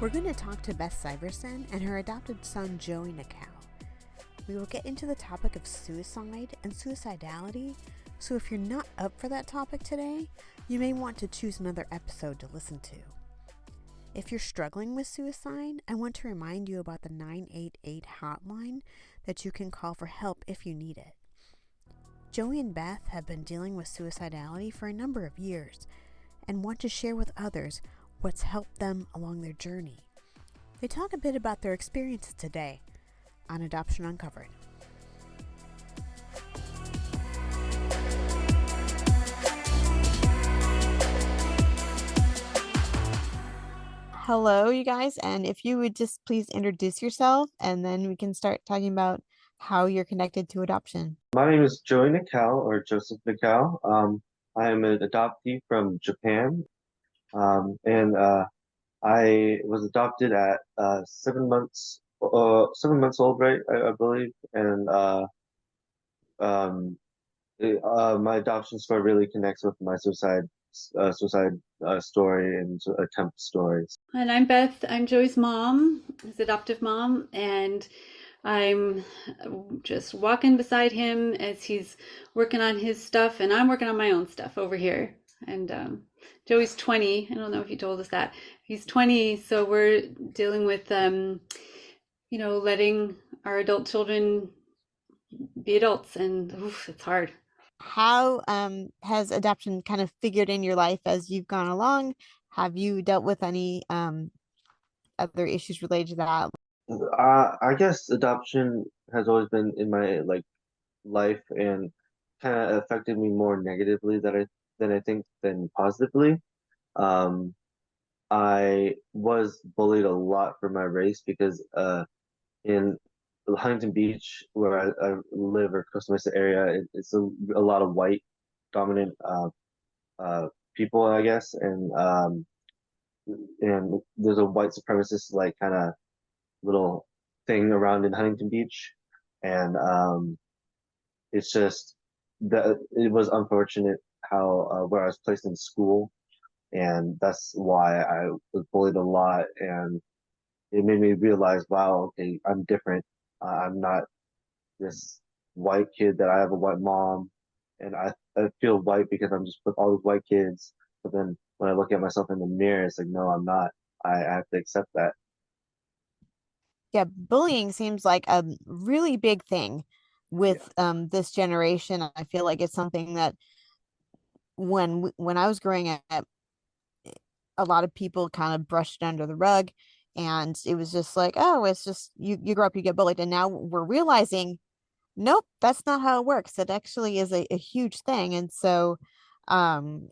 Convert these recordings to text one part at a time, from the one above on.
We're going to talk to Beth Syverson and her adopted son, Joey Nakao. We will get into the topic of suicide and suicidality, so if you're not up for that topic today, you may want to choose another episode to listen to. If you're struggling with suicide, I want to remind you about the 988 hotline that you can call for help if you need it. Joey and Beth have been dealing with suicidality for a number of years and want to share with others what's helped them along their journey. They talk a bit about their experiences today on Adoption Uncovered. Hello, you guys, and if you would just please introduce yourself, and then we can start talking about how you're connected to adoption. My name is Joey Nakao or Joseph Nakao. I am an adoptee from Japan, and I was adopted at 7 months old, right? I believe, and um, my adoption story really connects with my suicide story and attempt stories. And I'm Beth. I'm Joey's mom, his adoptive mom, and I'm just walking beside him as he's working on his stuff, and I'm working on my own stuff over here. And Joey's 20. I don't know if you told us that. He's 20, so we're dealing with, letting our adult children be adults, and oof, it's hard. How has adoption kind of figured in your life as you've gone along? Have you dealt with any other issues related to that? I guess adoption has always been in my life and kind of affected me more negatively than I think than positively. Um, I was bullied a lot for my race because in Huntington Beach, where I live, or Costa Mesa area, it's a lot of white dominant uh, people, I guess, and there's a white supremacist like kind of little thing around in Huntington Beach, and it's just that it was unfortunate how where I was placed in school, and that's why I was bullied a lot, and it made me realize, wow, okay, I'm different. I'm not this white kid that I have a white mom, and I feel white because I'm just with all these white kids. But then when I look at myself in the mirror, it's like, no, I'm not. I have to accept that. Yeah, bullying seems like a really big thing Yeah. with this generation. I feel like it's something that when I was growing up, a lot of people kind of brushed it under the rug, and it was just like, oh, it's just you grow up, you get bullied, and now we're realizing, nope, that's not how it works. It actually is a huge thing, and so um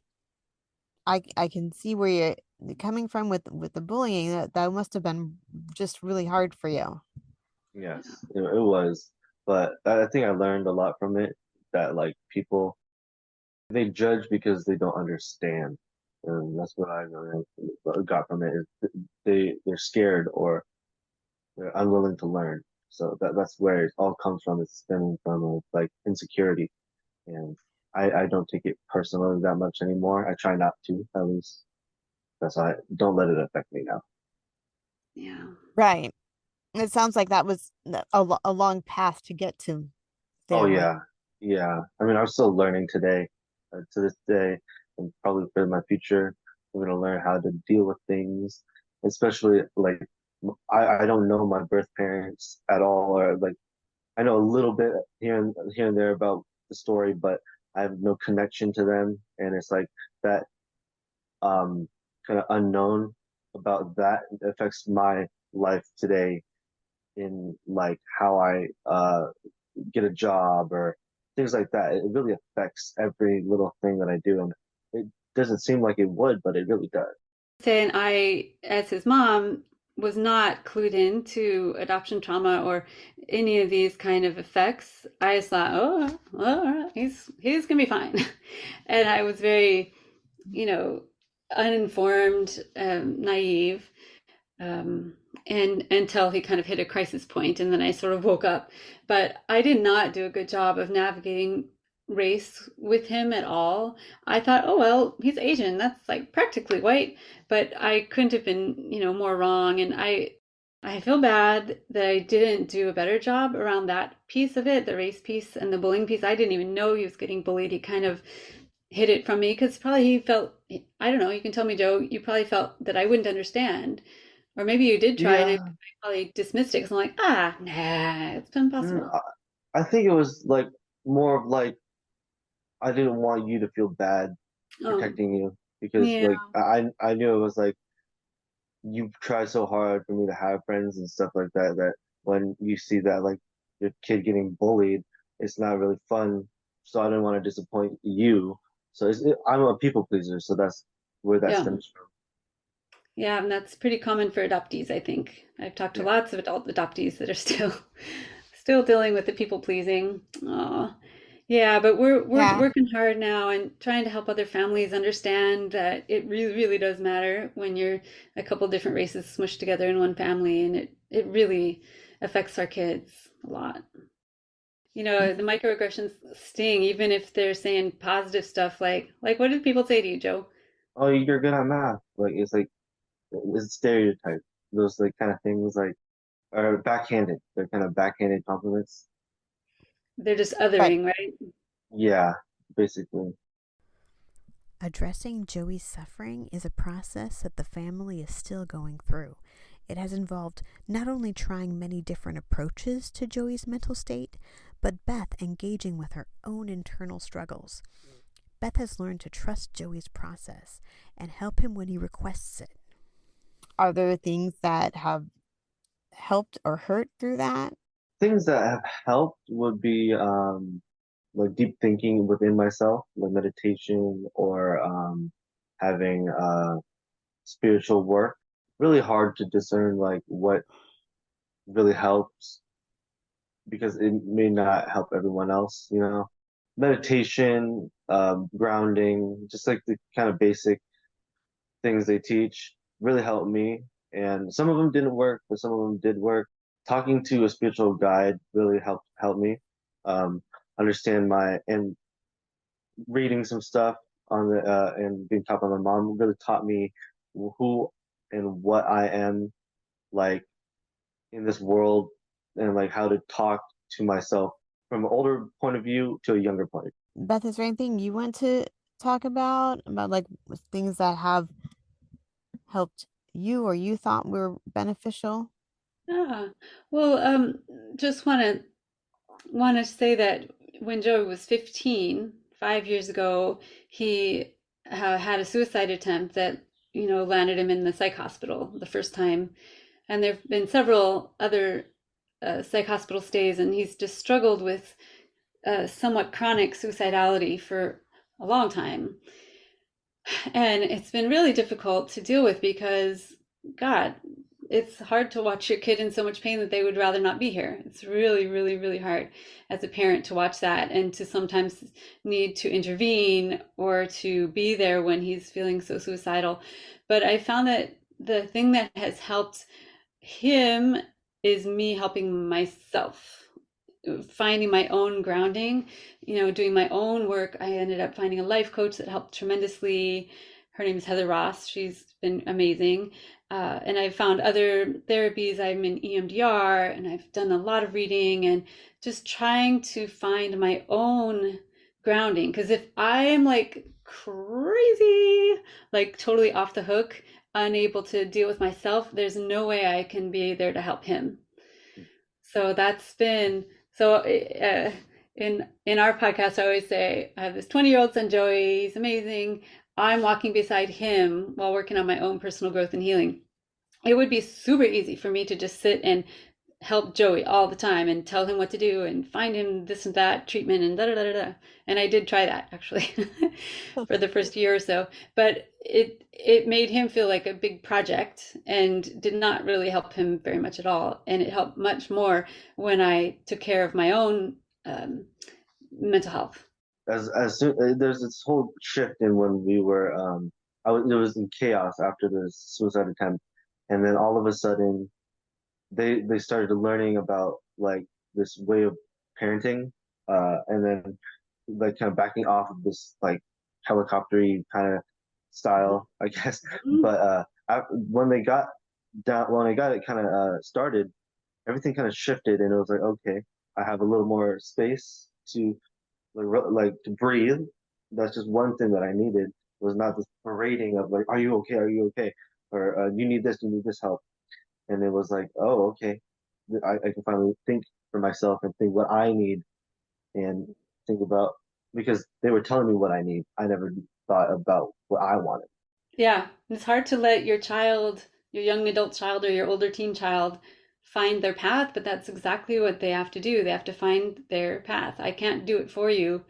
I can see where you're coming from with the bullying. That must have been just really hard for you. Yeah. Yes, it was. But I think I learned a lot from it that like people they judge because they don't understand. And that's what I really got from it is they're scared or they're unwilling to learn. So that's where it all comes from. It's stemming from like insecurity. And I don't take it personally that much anymore. I try not to, at least. That's why I don't let it affect me now. Yeah. Right. It sounds like that was a long path to get to Oh there. yeah, yeah. I mean, I'm still learning today, to this day, and probably for my future, I'm gonna learn how to deal with things, especially like I don't know my birth parents at all, or like I know a little bit here and there about the story, but I have no connection to them, and it's like that kind of unknown about that affects my life today in like how I get a job or things like that. It really affects every little thing that I do, and it doesn't seem like it would, but it really does. Saying I, as his mom, was not clued in to adoption trauma or any of these kind of effects. I just thought, oh, well, all right, he's gonna be fine, and I was very, you know, uninformed, naive, um, and until he kind of hit a crisis point, and then I sort of woke up. But I did not do a good job of navigating race with him at all. I thought, oh well, he's Asian. That's like practically white, but I couldn't have been, more wrong. And I feel bad that I didn't do a better job around that piece of it, the race piece and the bullying piece. I didn't even know he was getting bullied. He kind of hid it from me because probably he felt, I don't know, you can tell me, Joe, you probably felt that I wouldn't understand. Or maybe you did try and I Yeah. probably dismissed it because I'm like, ah, nah, it's impossible. I think it was like more of like I didn't want you to feel bad Oh, protecting you because yeah, like I knew it was like you try so hard for me to have friends and stuff like that that when you see that like your kid getting bullied, it's not really fun. So I didn't want to disappoint you. So I'm a people pleaser, so that's where that yeah. stems from. Yeah, and that's pretty common for adoptees, I think. I've talked to Yeah. lots of adult adoptees that are still dealing with the people pleasing. Aw. Yeah, but we're Yeah. working hard now and trying to help other families understand that it really, really does matter when you're a couple different races smushed together in one family, and it really affects our kids a lot. The microaggressions sting, even if they're saying positive stuff like what did people say to you, Joe? Oh, you're good at math. Like it's stereotype. Those like kind of things like are backhanded. They're kind of backhanded compliments. They're just But othering, right? Yeah, basically. addressing Joey's suffering is a process that the family is still going through. It has involved not only trying many different approaches to Joey's mental state, but Beth engaging with her own internal struggles. Beth has learned to trust Joey's process and help him when he requests it. Are there things that have helped or hurt through that? Things that have helped would be like deep thinking within myself, like meditation or having spiritual work. Really hard to discern like what really helps because it may not help everyone else, you know. Meditation, grounding, just like the kind of basic things they teach really helped me. And some of them didn't work, but some of them did work. Talking to a spiritual guide really helped me understand my and reading some stuff on the and being taught by my mom really taught me who and what I am like in this world and like how to talk to myself from an older point of view to a younger point of Beth, is there anything you want to talk about like things that have helped you or you thought were beneficial? Yeah. Well, just want to say that when Joey was 15, 5 years ago, he had a suicide attempt that, landed him in the psych hospital the first time. And there have been several other psych hospital stays, and he's just struggled with somewhat chronic suicidality for a long time. And it's been really difficult to deal with because, God, it's hard to watch your kid in so much pain that they would rather not be here. It's really, really, really hard as a parent to watch that and to sometimes need to intervene or to be there when he's feeling so suicidal. But I found that the thing that has helped him is me helping myself, finding my own grounding, doing my own work. I ended up finding a life coach that helped tremendously. Her name is Heather Ross. She's been amazing. And I've found other therapies. I'm in EMDR and I've done a lot of reading and just trying to find my own grounding. Because if I'm like crazy, like totally off the hook, unable to deal with myself, there's no way I can be there to help him. So that's been so in our podcast. I always say I have this 20-year-old son, Joey. He's amazing. I'm walking beside him while working on my own personal growth and healing. It would be super easy for me to just sit and help Joey all the time and tell him what to do and find him this and that treatment and da da da da. And I did try that actually for the first year or so, but it made him feel like a big project and did not really help him very much at all. And it helped much more when I took care of my own mental health. as soon there's this whole shift in when we were it was in chaos after the suicide attempt and then all of a sudden they started learning about like this way of parenting and then like kind of backing off of this like helicoptery kind of style, I guess. Mhm. But when they got down, when I got it kind of started, everything kind of shifted, and it was like, okay, I have a little more space to like to breathe. That's just one thing that I needed. It was not this parading of like, are you okay? Are you okay? Or you need this, you need this help. And it was like, oh, okay. I can finally think for myself and think what I need and think about because they were telling me what I need. I never thought about what I wanted. Yeah, it's hard to let your child, your young adult child or your older teen child find their path, but that's exactly what they have to do. They have to find their path. I can't do it for you.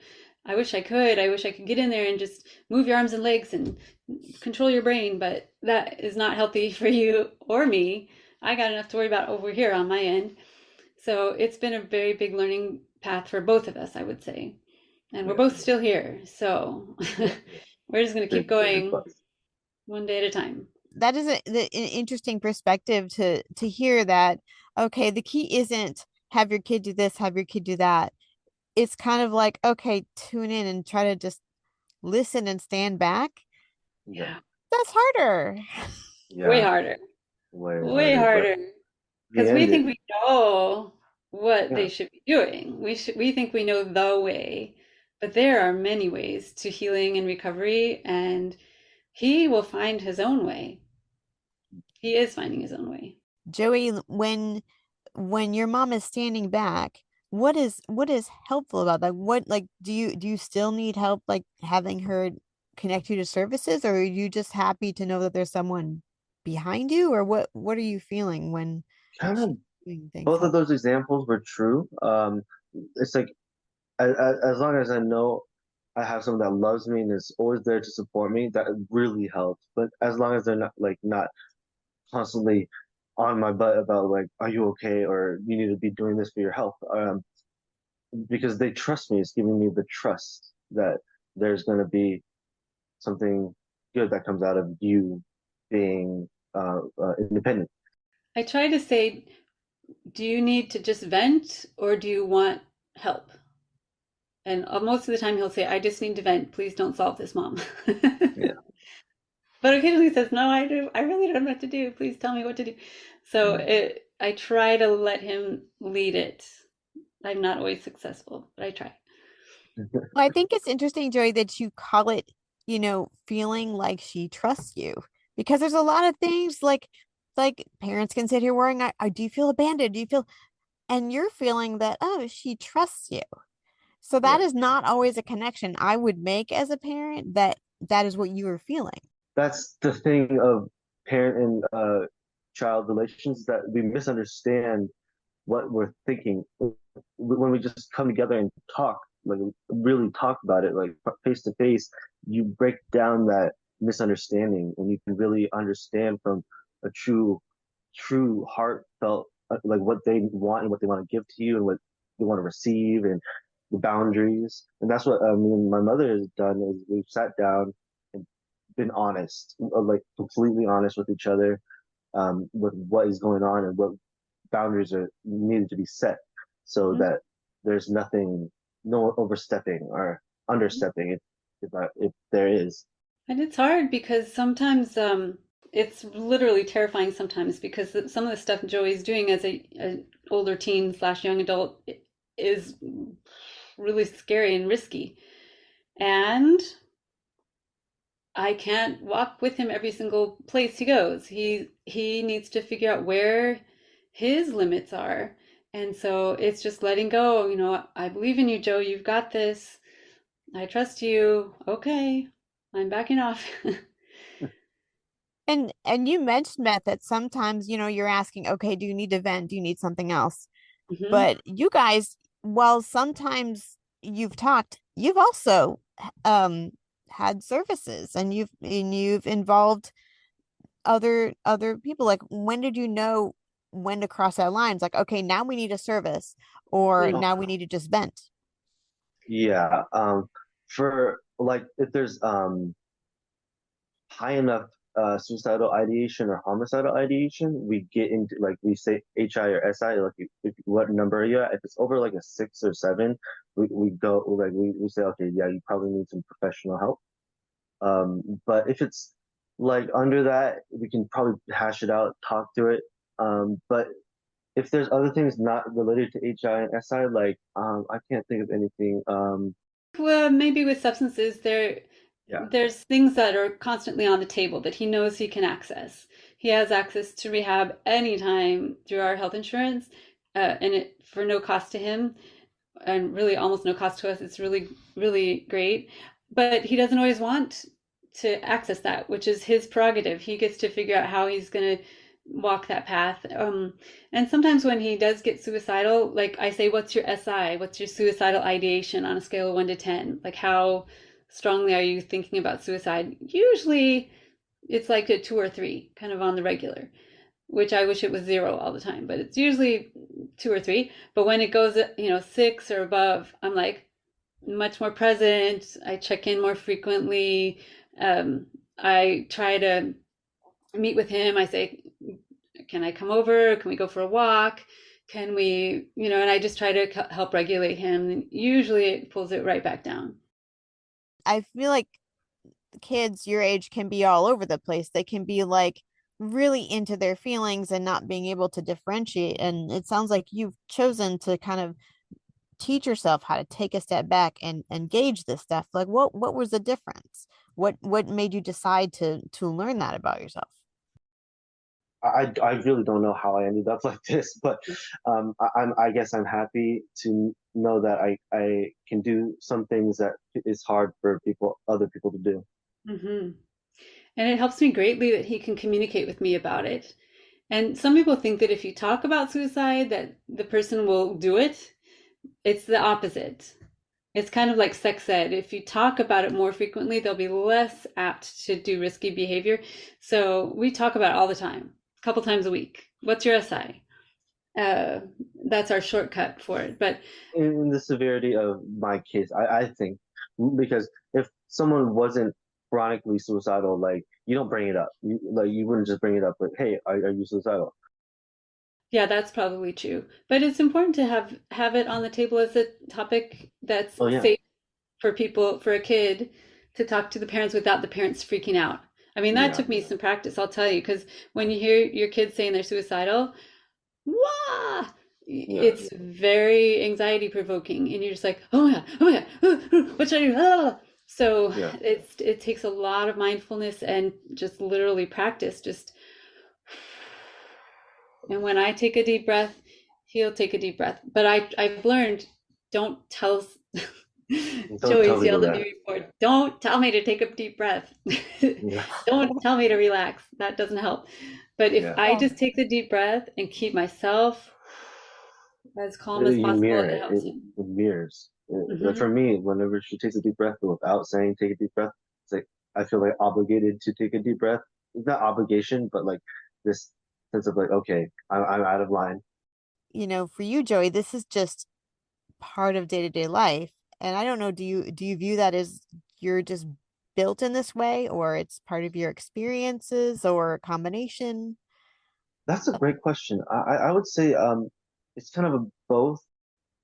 I wish I could. I wish I could get in there and just move your arms and legs and control your brain, but that is not healthy for you or me. I got enough to worry about over here on my end. So it's been a very big learning path for both of us, I would say. And we're Yeah, both still here. So yeah, yeah. we're just going to keep Fingers going crossed. one day at a time. That is an interesting perspective to hear that. Okay, the key isn't have your kid do this, have your kid do that. It's kind of like, okay, tune in and try to just listen and stand back. Yeah, Yeah. That's harder. Way yeah, harder. way Way harder. But harder. in Because the we end, think we know what yeah, they should be doing. We think we know the way, but there are many ways to healing and recovery, and he will find his own way. He is finding his own way. Joey, when your mom is standing back, what is helpful about that? What like do you still need help like having her connect you to services, or are you just happy to know that there's someone behind you, or what are you feeling when kind she's of doing things both of help? those examples were true. It's like as long as I know I have someone that loves me and is always there to support me, that really helps. But as long as they're not constantly on my butt about like, are you okay? Or you need to be doing this for your health. Because they trust me. It's giving me the trust that there's going to be something good that comes out of you being independent. I try to say, do you need to just vent or do you want help? And most of the time he'll say, I just need to vent. Please don't solve this, mom. Yeah. But occasionally he says, no, I do. I really don't know what to do. Please tell me what to do. So Mm. I try to let him lead it. I'm not always successful, but I try. Well, I think it's interesting, Joey, that you call it, feeling like she trusts you. Because there's a lot of things like parents can sit here worrying, do you feel abandoned? Do you feel, and you're feeling that, oh, she trusts you. So that Yeah. is not always a connection I would make as a parent, that is what you are feeling. That's the thing of parent and child relations that we misunderstand what we're thinking when we just come together and talk, like really talk about it, like face to face. You break down that misunderstanding, and you can really understand from a true heartfelt, like what they want and what they want to give to you and what they want to receive and the boundaries. And that's what me and my mother has done is we've sat down and been honest, like completely honest with each other, with what is going on and what boundaries are needed to be set so Mhm. that there's nothing, no overstepping or understepping if there is. And it's hard because sometimes it's literally terrifying sometimes because some of the stuff Joey's doing as a older teen slash young adult is really scary and risky. And I can't walk with him every single place he goes. He needs to figure out where his limits are. And so it's just letting go, I believe in you, Joe. You've got this. I trust you. Okay. I'm backing off. And you mentioned, Beth, that sometimes, you're asking, okay, do you need to vent? Do you need something else? Hmm. But you guys, while sometimes you've talked, you've also um had services, and you've involved other people. Like, when did you know when to cross that line? It's like, okay, now we need a service, or Mm. now we need to just vent. Yeah. For like if there's high enough suicidal ideation or homicidal ideation, we get into like we say HI or SI, like what number are you at? If it's over like a 6 or 7, we go like we say, okay, yeah, you probably need some professional help. But if it's like under that, we can probably hash it out, talk to it. But if there's other things not related to HI and SI, like I can't think of anything. Well, maybe with substances, Yeah, there's things that are constantly on the table that he knows he can access. He has access to rehab anytime through our health insurance, and it for no cost to him, and really almost no cost to us. It's really, really great. But he doesn't always want to access that, which is his prerogative. He gets to figure out how he's going to walk that path. And sometimes when he does get suicidal, like I say, what's your SI? What's your suicidal ideation on a scale of 1 to 10? Like, how strongly are you thinking about suicide? Usually it's like a 2 or 3, kind of on the regular, which I wish it was 0 all the time, but it's usually 2 or 3. But when it goes, 6 or above, I'm like much more present. I check in more frequently. I try to meet with him. I say, can I come over? Can we go for a walk? Can we, and I just try to help regulate him. And usually it pulls it right back down. I feel like kids your age can be all over the place. They can be like really into their feelings and not being able to differentiate. And it sounds like you've chosen to kind of teach yourself how to take a step back and gauge this stuff. Like what was the difference? What made you decide to learn that about yourself? I really don't know how I ended up like this, but I guess I'm happy to know that I can do some things that is hard for other people to do. Mm-hmm. And it helps me greatly that he can communicate with me about it. And some people think that if you talk about suicide, that the person will do it. It's the opposite. It's kind of like sex ed. If you talk about it more frequently, they'll be less apt to do risky behavior. So we talk about it all the time, a couple times a week. What's your SI? That's our shortcut for it. But In the severity of my case, I think because if someone wasn't chronically suicidal, like you don't bring it up. You wouldn't just bring it up, like, hey, are you suicidal? yeah, that's probably true. But it's important to have it on the table as a topic that's Oh yeah, safe for people, for a kid to talk to the parents without the parents freaking out. I mean, that yeah, took me some practice, I'll tell you, because when you hear your kids saying they're suicidal, wah, yeah, it's very anxiety provoking, and you're just like, oh yeah, oh yeah, what should I do? Ah. So yeah. it takes a lot of mindfulness and just literally practice. Just and when I take a deep breath, he'll take a deep breath. But I've learned, don't tell. Don't tell Joey's people yelled at that. me before. Don't tell me to take a deep breath. Yeah, Don't tell me to relax. That doesn't help. But if yeah. I just take the deep breath and keep myself as calm as You possible, mirror it it. helps him. It mirrors. For Hmm. me, whenever she takes a deep breath, but without saying take a deep breath, it's like I feel like obligated to take a deep breath. It's not obligation, but like this sense of like, okay, I'm out of line. For you, Joey, this is just part of day-to-day life. And I don't know, do you view that as you're just built in this way, or it's part of your experiences, or a combination? That's a great question. I would say it's kind of a both.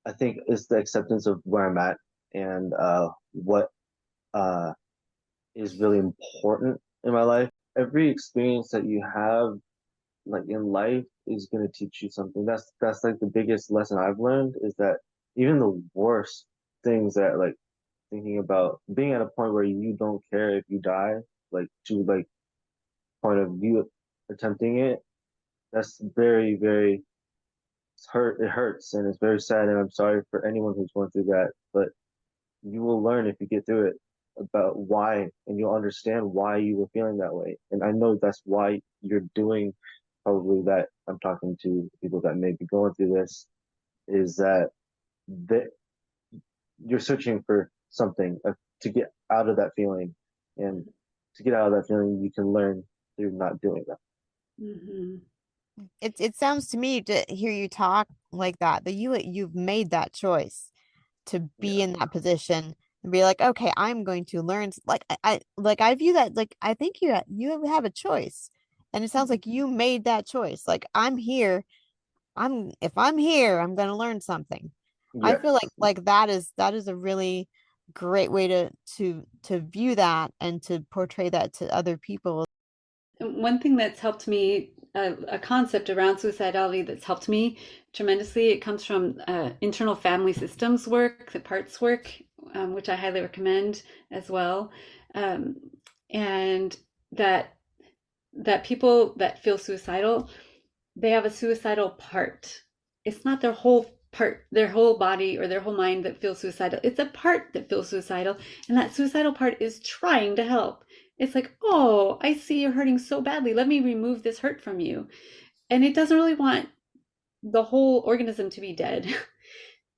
I think it's the acceptance of where I'm at and what uh is really important in my life. Every experience that you have like in life is going to teach you something. That's like the biggest lesson I've learned is that even the worst things that like thinking about being at a point where you don't care if you die, like to like point of view attempting it, that's very, very it hurts and it's very sad and I'm sorry for anyone who's going through that. But you will learn if you get through it about why and you'll understand why you were feeling that way. And I know that's why you're doing probably that. I'm talking to people that may be going through this is that that you're searching for something to get out of that feeling. And to get out of that feeling, you can learn through not doing that. Hmm. It sounds to me to hear you talk like that you've made that choice to be Yeah. in that position and be like, okay, I'm going to learn. Like I view that, like I think you have a choice, and it sounds like you made that choice. Like I'm here. If I'm here, I'm going to learn something. I feel Yes. like that is a really great way to view that and to portray that to other people. And one thing that's helped me, a concept around suicidality that's helped me tremendously, it comes from internal family systems work, the parts work, which I highly recommend as well. Um, and that people that feel suicidal, they have a suicidal part. It's not their whole part, their whole body or their whole mind that feels suicidal. It's a part that feels suicidal, and that suicidal part is trying to help. It's like, oh, I see you're hurting so badly. Let me remove this hurt from you. And it doesn't really want the whole organism to be dead.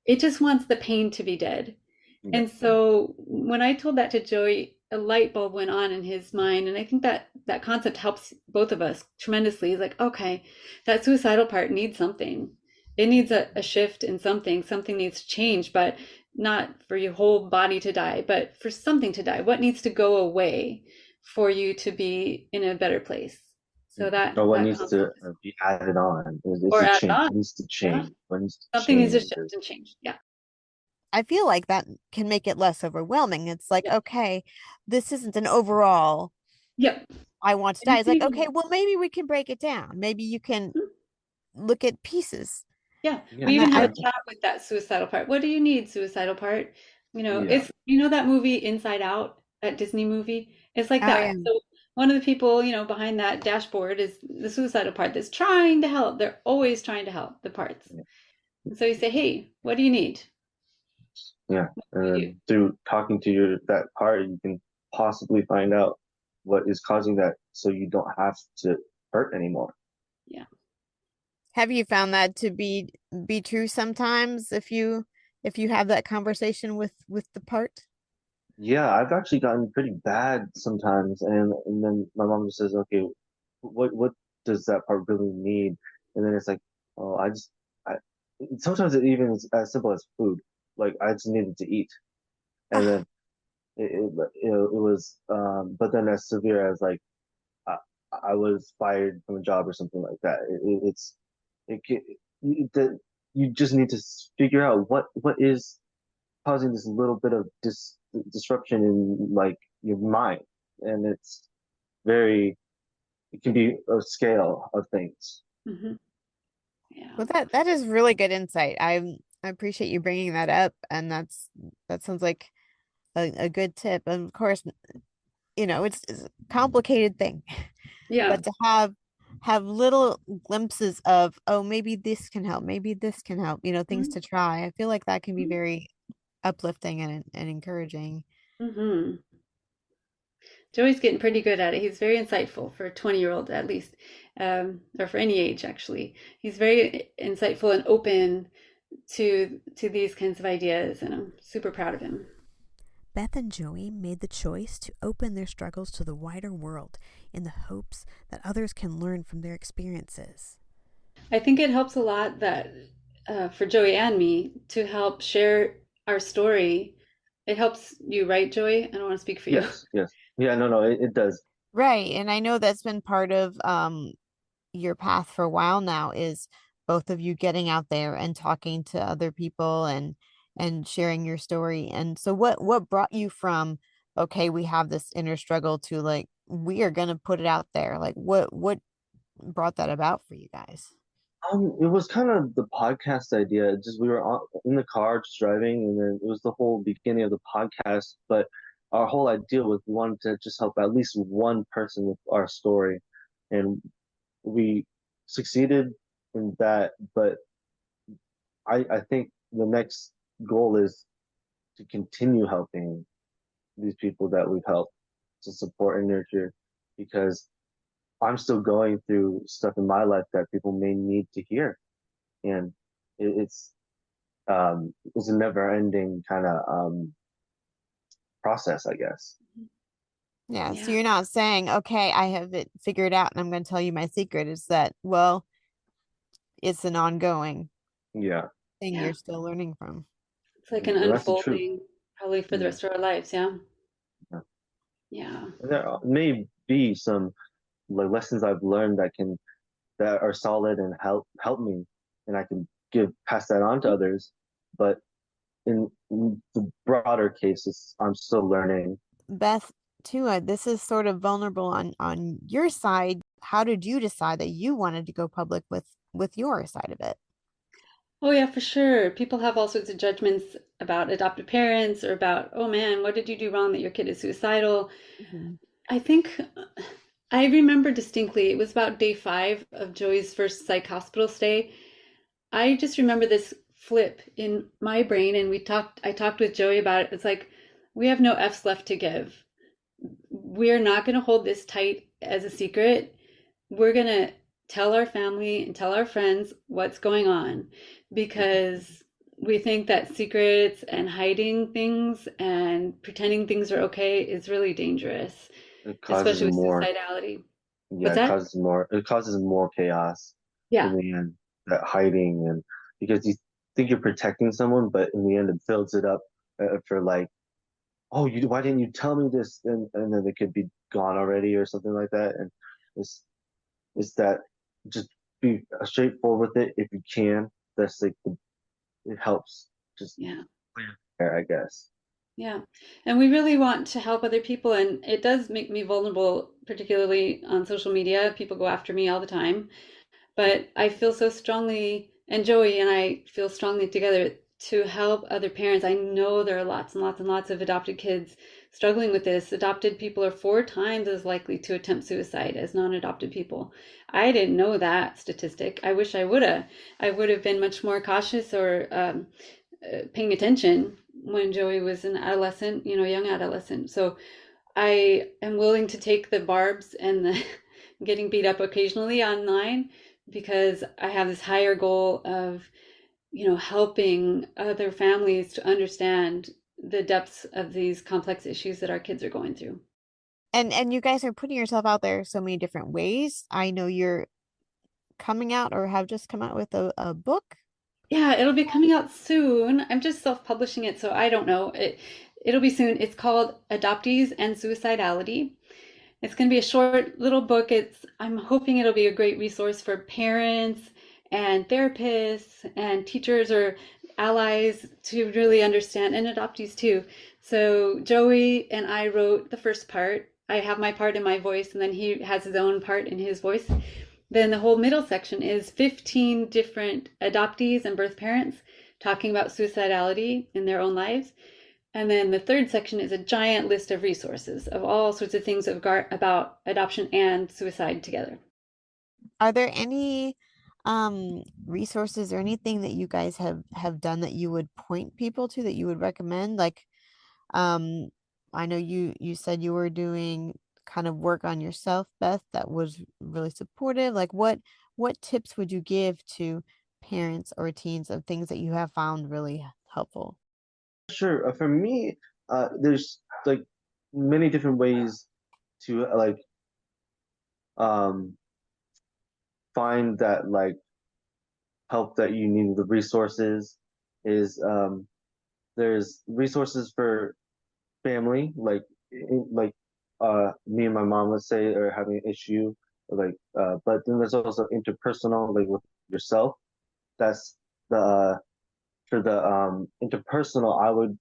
It just wants the pain to be dead. Yeah. And so when I told that to Joey, a light bulb went on in his mind. And I think that that concept helps both of us tremendously. He's like, okay, that suicidal part needs something. It needs a shift in something. Something needs to change, but not for your whole body to die, but for something to die. What needs to go away for you to be in a better place? So Or what that needs to concept is, be added on? Is or it add change? on. What needs to Yeah. change? What needs to Something needs to change? shift and change. Yeah. I feel like that can make it less overwhelming. It's like, okay, this isn't an overall Yep. I want to And die. you It's can like, even, okay, well, maybe we can break it down. Maybe you can look at pieces. yeah, Yeah, we And even have a exactly. chat with that suicidal part. What do you need, suicidal part? Yeah. It's, that movie Inside Out, that Disney movie? It's like Oh yeah. that. So one of the people, behind that dashboard is the suicidal part that's trying to help. They're always trying to help the parts. And so you say, hey, what do you need? Yeah. What And do you do? then through talking to that part, you can possibly find out what is causing that so you don't have to hurt anymore. Yeah. Have you found that to be true sometimes if you have that conversation with the part? Yeah, I've actually gotten pretty bad sometimes, and then my mom just says, "Okay, what does that part really need?" And then it's like, "Oh, I." Sometimes it even is as simple as food. Like I just needed to eat, and Ah, then it was, but then as severe as like I, I was fired from a job or something like that. It, ca- you just need to figure out what is causing this little bit of disruption in like your mind, and it can be a scale of things. Hmm. Yeah. well, that is really good insight. I appreciate you bringing that up, and that sounds like a good tip. And of course, it's a complicated thing, Yeah. but to have little glimpses of, oh, maybe this can help, maybe this can help, things to try. I feel like that can be very uplifting and encouraging. Mm-hmm. Joey's getting pretty good at it. He's very insightful for a 20-year-old at least, or for any age actually. He's very insightful and open to these kinds of ideas, and I'm super proud of him. Beth and Joey made the choice to open their struggles to the wider world in the hopes that others can learn from their experiences. I think it helps a lot that for Joey and me to help share our story. It helps you, right, Joey? I don't want to speak for you. Yes, yes, yeah. No, no, it does. Right. And I know that's been part of your path for a while now is both of you getting out there and talking to other people and sharing your story. And so what brought you from, okay, we have this inner struggle to like we are gonna put it out there. Like what brought that about for you guys? It was kind of the podcast idea. Just we were in the car just driving, and then it was the whole beginning of the podcast. But our whole idea was one to just help at least one person with our story, and we succeeded in that. But I think the next goal is to continue helping these people that we've helped to support and nurture, because I'm still going through stuff in my life that people may need to hear, and it's it's a never ending kind of process, I guess. Yeah, so Yeah. you're not saying, okay, I have it figured out and I'm going to tell you my secret. It's that, well, it's an ongoing Yeah, thing Yeah. you're still learning from. It's like an well, that's the truth. unfolding probably for the Yeah. rest of our lives. Yeah. Yeah. Yeah. And there may be some like lessons I've learned that are solid and help me, and I can give pass that on to others. But in the broader cases, I'm still learning. Beth, too, this is sort of vulnerable on your side. How did you decide that you wanted to go public with your side of it? Oh yeah, for sure. People have all sorts of judgments about adoptive parents or about, oh man, what did you do wrong that your kid is suicidal? Mhm. I think I remember distinctly, it was about day 5 of Joey's first psych hospital stay. I just remember this flip in my brain, and I talked with Joey about it. It's like, we have no F's left to give. We're not going to hold this tight as a secret. We're going to tell our family and tell our friends what's going on, because we think that secrets and hiding things and pretending things are okay is really dangerous, It causes especially with more, suicidality. yeah, What's that? it causes more chaos in Yeah. the end. That hiding, and because you think you're protecting someone, but in the end, it fills it up for like, oh, why didn't you tell me this? And then it could be gone already or something like that. And it's it's that just be straightforward with it if you can. That's like it helps just Yeah. clear the air, I guess. Yeah. And we really want to help other people. And it does make me vulnerable, particularly on social media. People go after me all the time. But I feel so strongly, and Joey and I feel strongly together to help other parents. I know there are lots and lots and lots of adopted kids struggling with this. Adopted people are 4 times as likely to attempt suicide as non-adopted people. I didn't know that statistic. I wish I would have. I would have been much more cautious or paying attention when Joey was an adolescent, young adolescent. So I am willing to take the barbs and the getting beat up occasionally online, because I have this higher goal of, helping other families to understand the depths of these complex issues that our kids are going through. And you guys are putting yourself out there so many different ways. I know you're coming out or have just come out with a book. Yeah, it'll be coming out soon. I'm just self-publishing it, so I don't know. It'll be soon. It's called Adoptees and Suicidality. It's going to be a short little book. I'm hoping it'll be a great resource for parents and therapists and teachers or allies to really understand, and adoptees too. So Joey and I wrote the first part. I have my part in my voice, and then he has his own part in his voice. Then the whole middle section is 15 different adoptees and birth parents talking about suicidality in their own lives. And then the third section is a giant list of resources of all sorts of things about adoption and suicide together. Are there any resources or anything that you guys have done that you would point people to that you would recommend? Like um I know you said you were doing kind of work on yourself, Beth, that was really supportive. Like what tips would you give to parents or teens of things that you have found really helpful? Sure. For me, there's like many different ways to like um find that like help that you need. The resources is there's resources for family, like me and my mom, let's say, are having an issue, like but then there's also interpersonal, like with yourself. That's the for the interpersonal, I would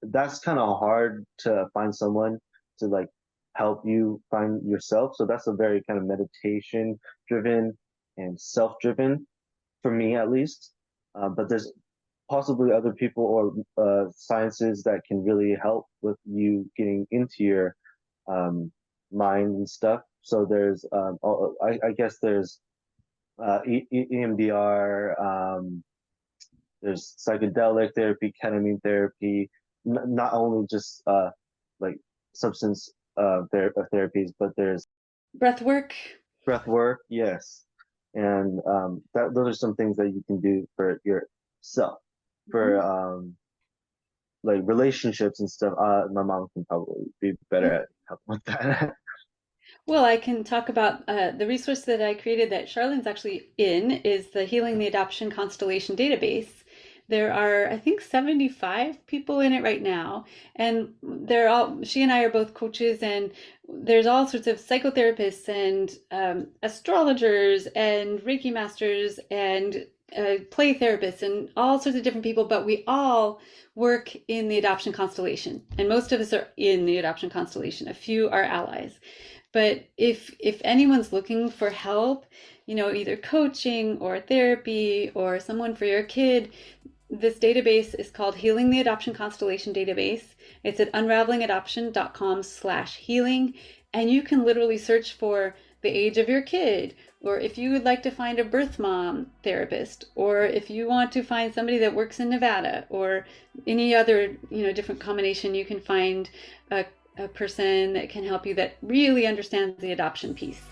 that's kind of hard to find someone to like help you find yourself. So that's a very kind of meditation driven and self driven for me at least. But there's possibly other people or sciences that can really help with you getting into your um, mind and stuff. So there's I guess there's EMDR, there's psychedelic therapy, ketamine therapy, not only just like substance therapies, but there's Breath work. breath work, yes, and that those are some things that you can do for yourself, for Mhm. like relationships and stuff. My mom can probably be better at helping with that. Well, I can talk about the resource that I created that Charlene's actually in is the Healing the Adoption Constellation database. There are, I think, 75 people in it right now, and she and I are both coaches, and there's all sorts of psychotherapists and astrologers and Reiki masters and play therapists and all sorts of different people, but we all work in the adoption constellation, and most of us are in the adoption constellation. A few are allies. But if anyone's looking for help, either coaching or therapy or someone for your kid, this database is called Healing the Adoption Constellation Database. It's at unravelingadoption.com/healing. And you can literally search for the age of your kid, or if you would like to find a birth mom therapist, or if you want to find somebody that works in Nevada, or any other, different combination, you can find a person that can help you that really understands the adoption piece,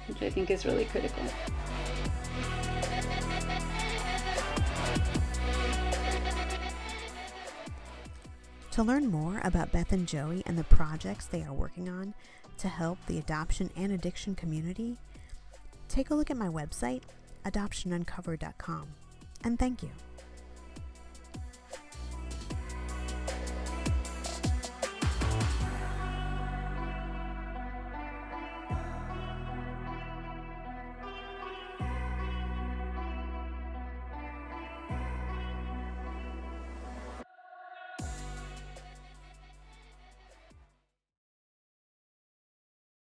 which I think is really critical. To learn more about Beth and Joey and the projects they are working on to help the adoption and addiction community, take a look at my website, adoptionuncovered.com. And thank you.